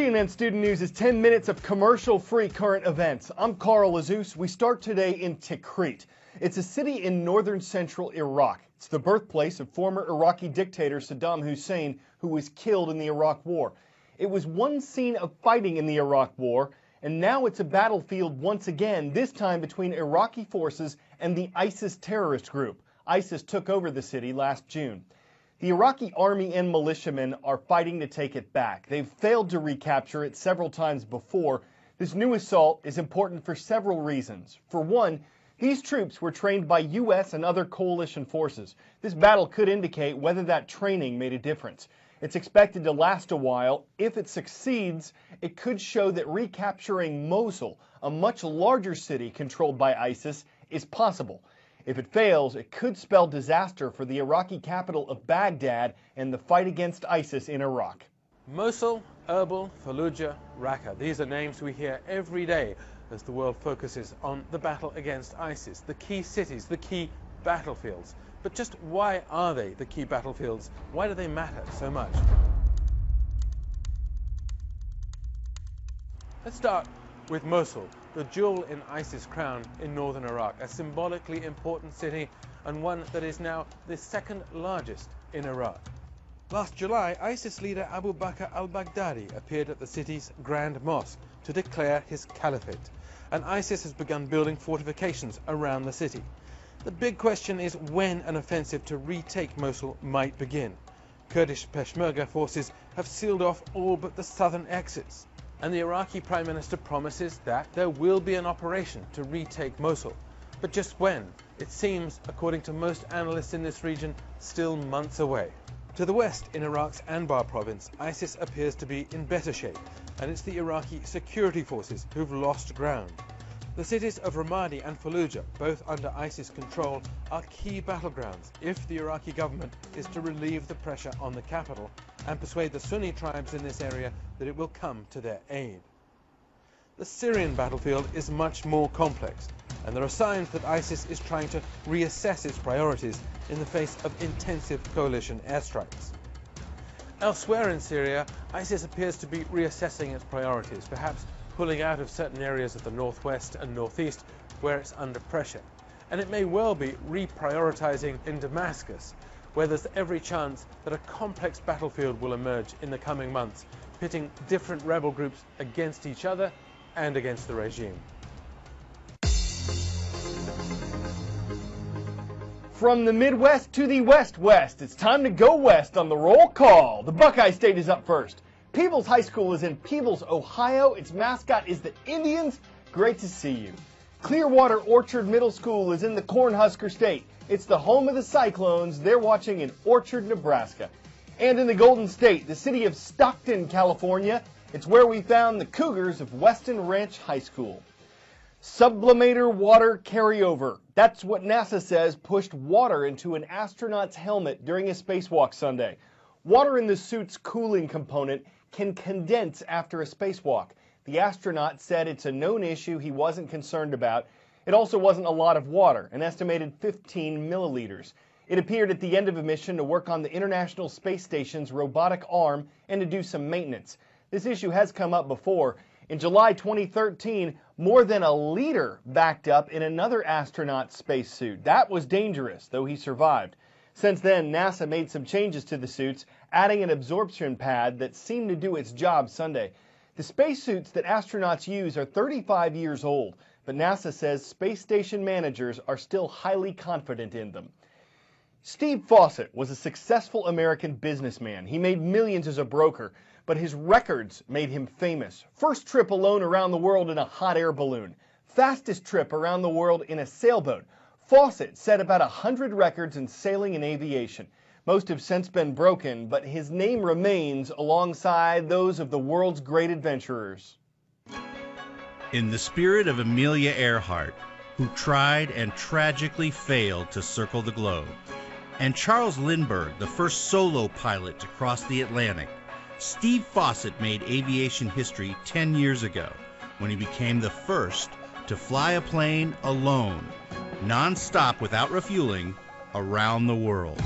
CNN Student News is 10 minutes of commercial-free current events. I'm Carl Azus. We start today in Tikrit. It's a city in northern central Iraq. It's the birthplace of former Iraqi dictator Saddam Hussein, who was killed in the Iraq War. It was one scene of fighting in the Iraq War, and now it's a battlefield once again, this time between Iraqi forces and the ISIS terrorist group. ISIS took over the city last June. The Iraqi army and militiamen are fighting to take it back. They've failed to recapture it several times before. This new assault is important for several reasons. For one, these troops were trained by U.S. and other coalition forces. This battle could indicate whether that training made a difference. It's expected to last a while. If it succeeds, it could show that recapturing Mosul, a much larger city controlled by ISIS, is possible. If it fails, it could spell disaster for the Iraqi capital of Baghdad and the fight against ISIS in Iraq. Mosul, Erbil, Fallujah, Raqqa. These are names we hear every day as the world focuses on the battle against ISIS, the key cities, the key battlefields. But just why are they the key battlefields? Why do they matter so much? Let's start with Mosul, the jewel in ISIS' crown in northern Iraq, a symbolically important city and one that is now the second largest in Iraq. Last July, ISIS leader Abu Bakr al-Baghdadi appeared at the city's Grand Mosque to declare his caliphate, and ISIS has begun building fortifications around the city. The big question is when an offensive to retake Mosul might begin. Kurdish Peshmerga forces have sealed off all but the southern exits, and the Iraqi Prime Minister promises that there will be an operation to retake Mosul. But just when? It seems, according to most analysts in this region, still months away. To the west, in Iraq's Anbar province, ISIS appears to be in better shape, and it's the Iraqi security forces who've lost ground. The cities of Ramadi and Fallujah, both under ISIS control, are key battlegrounds if the Iraqi government is to relieve the pressure on the capital and persuade the Sunni tribes in this area that it will come to their aid. The Syrian battlefield is much more complex, and there are signs that ISIS is trying to reassess its priorities in the face of intensive coalition airstrikes. Elsewhere in Syria, ISIS appears to be reassessing its priorities, perhaps pulling out of certain areas of the northwest and northeast where it's under pressure. And it may well be reprioritizing in Damascus, where there's every chance that a complex battlefield will emerge in the coming months, pitting different rebel groups against each other and against the regime. From the Midwest to the West, it's time to go west on the roll call. The Buckeye State is up first. Peebles High School is in Peebles, Ohio. Its mascot is the Indians. Great to see you. Clearwater Orchard Middle School is in the Cornhusker State. It's the home of the Cyclones. They're watching in Orchard, Nebraska. And in the Golden State, the city of Stockton, California, it's where we found the Cougars of Weston Ranch High School. Sublimator water carryover. That's what NASA says pushed water into an astronaut's helmet during a spacewalk Sunday. Water in the suit's cooling component can condense after a spacewalk. The astronaut said it's a known issue he wasn't concerned about. It also wasn't a lot of water, an estimated 15 milliliters. It appeared at the end of a mission to work on the International Space Station's robotic arm and to do some maintenance. This issue has come up before. In July 2013, more than a liter backed up in another astronaut's spacesuit. That was dangerous, though he survived. Since then, NASA made some changes to the suits, adding an absorption pad that seemed to do its job Sunday. The spacesuits that astronauts use are 35 years old, but NASA says space station managers are still highly confident in them. Steve Fawcett was a successful American businessman. He made millions as a broker, but his records made him famous. First trip alone around the world in a hot air balloon. Fastest trip around the world in a sailboat. Fawcett set about 100 records in sailing and aviation. Most have since been broken, but his name remains alongside those of the world's great adventurers. In the spirit of Amelia Earhart, who tried and tragically failed to circle the globe, and Charles Lindbergh, the first solo pilot to cross the Atlantic, Steve Fawcett made aviation history 10 years ago when he became the first to fly a plane alone, non-stop without refueling, around the world.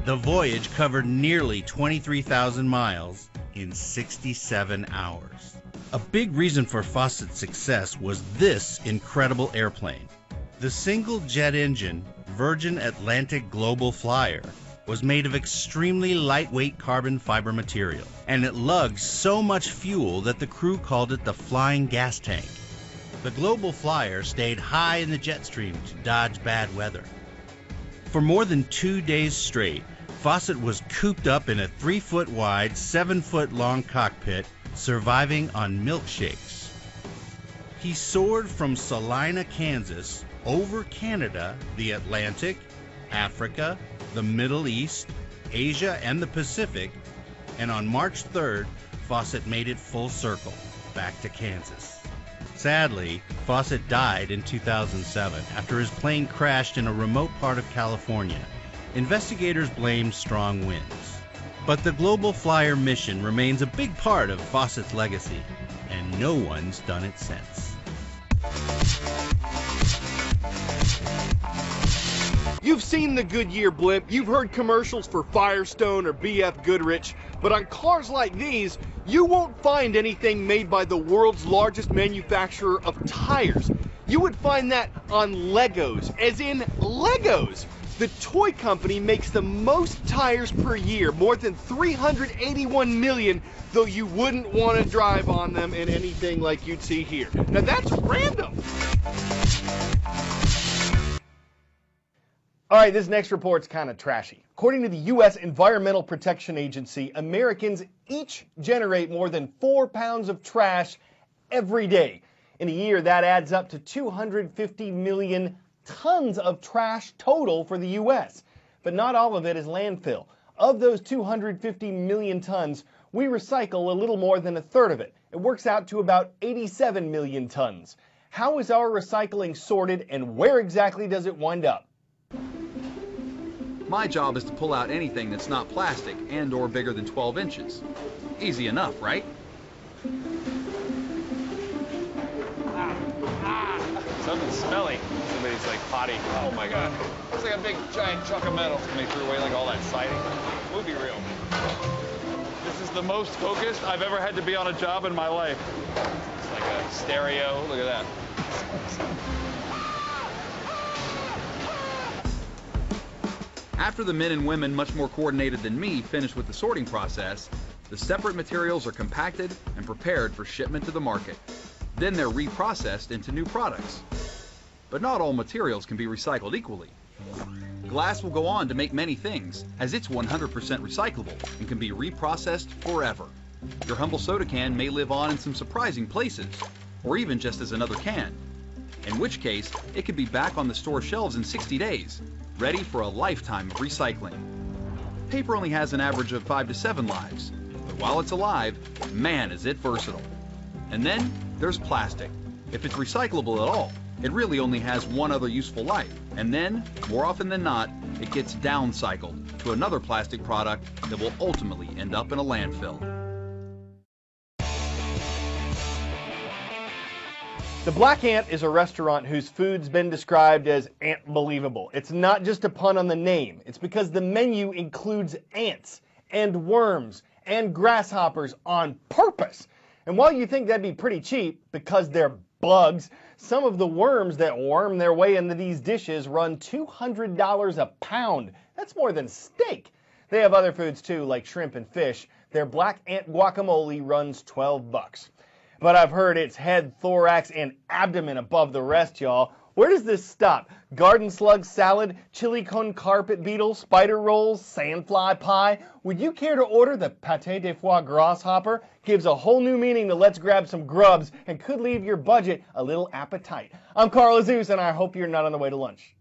The voyage covered nearly 23,000 miles in 67 hours. A big reason for Fawcett's success was this incredible airplane. The single jet engine Virgin Atlantic Global Flyer was made of extremely lightweight carbon fiber material, and it lugged so much fuel that the crew called it the flying gas tank. The Global Flyer stayed high in the jet stream to dodge bad weather. For more than 2 days straight, Fawcett was cooped up in a 3-foot wide, 7-foot long cockpit, surviving on milkshakes. He soared from Salina, Kansas, over Canada, the Atlantic, Africa, the Middle East, Asia, and the Pacific, and on March 3rd, Fawcett made it full circle, back to Kansas. Sadly, Fawcett died in 2007 after his plane crashed in a remote part of California. Investigators blamed strong winds. But the Global Flyer mission remains a big part of Fawcett's legacy, and no one's done it since. You've seen the Goodyear blimp, you've heard commercials for Firestone or BF Goodrich, but on cars like these, you won't find anything made by the world's largest manufacturer of tires. You would find that on Legos, as in Legos. The toy company makes the most tires per year, more than 381 million, though you wouldn't want to drive on them in anything like you'd see here. Now that's random. All right, this next report's kind of trashy. According to the U.S. Environmental Protection Agency, Americans each generate more than 4 pounds of trash every day. In a year, that adds up to 250 million tons of trash total for the U.S. But not all of it is landfill. Of those 250 million tons, we recycle a little more than a third of it. It works out to about 87 million tons. How is our recycling sorted, and where exactly does it wind up? My job is to pull out anything that's not plastic and or bigger than 12 inches. Easy enough, right? Something's smelly. Somebody's like potty. Oh my god. It's like a big giant chunk of metal. And they threw away like all that siding. We'll be real. This is the most focused I've ever had to be on a job in my life. It's like a stereo. Look at that. After the men and women, much more coordinated than me, finish with the sorting process, the separate materials are compacted and prepared for shipment to the market. Then they're reprocessed into new products. But not all materials can be recycled equally. Glass will go on to make many things, as it's 100% recyclable and can be reprocessed forever. Your humble soda can may live on in some surprising places, or even just as another can, in which case it could be back on the store shelves in 60 days, ready for a lifetime of recycling. Paper only has an average of 5 to 7 lives, but while it's alive, man is it versatile. And then there's plastic. If it's recyclable at all, it really only has one other useful life, and then, more often than not, it gets downcycled to another plastic product that will ultimately end up in a landfill. The Black Ant is a restaurant whose food's been described as ant-believable. It's not just a pun on the name. It's because the menu includes ants and worms and grasshoppers on purpose. And while you think that'd be pretty cheap because they're bugs, some of the worms that worm their way into these dishes run $200 a pound. That's more than steak. They have other foods too, like shrimp and fish. Their Black Ant guacamole runs $12. But I've heard it's head, thorax, and abdomen above the rest, y'all. Where does this stop? Garden slug salad, chili con carpet beetle, spider rolls, sandfly pie? Would you care to order the pâté de foie grasshopper? Gives a whole new meaning to let's grab some grubs and could leave your budget a little appetite. I'm Carl Azus, and I hope you're not on the way to lunch.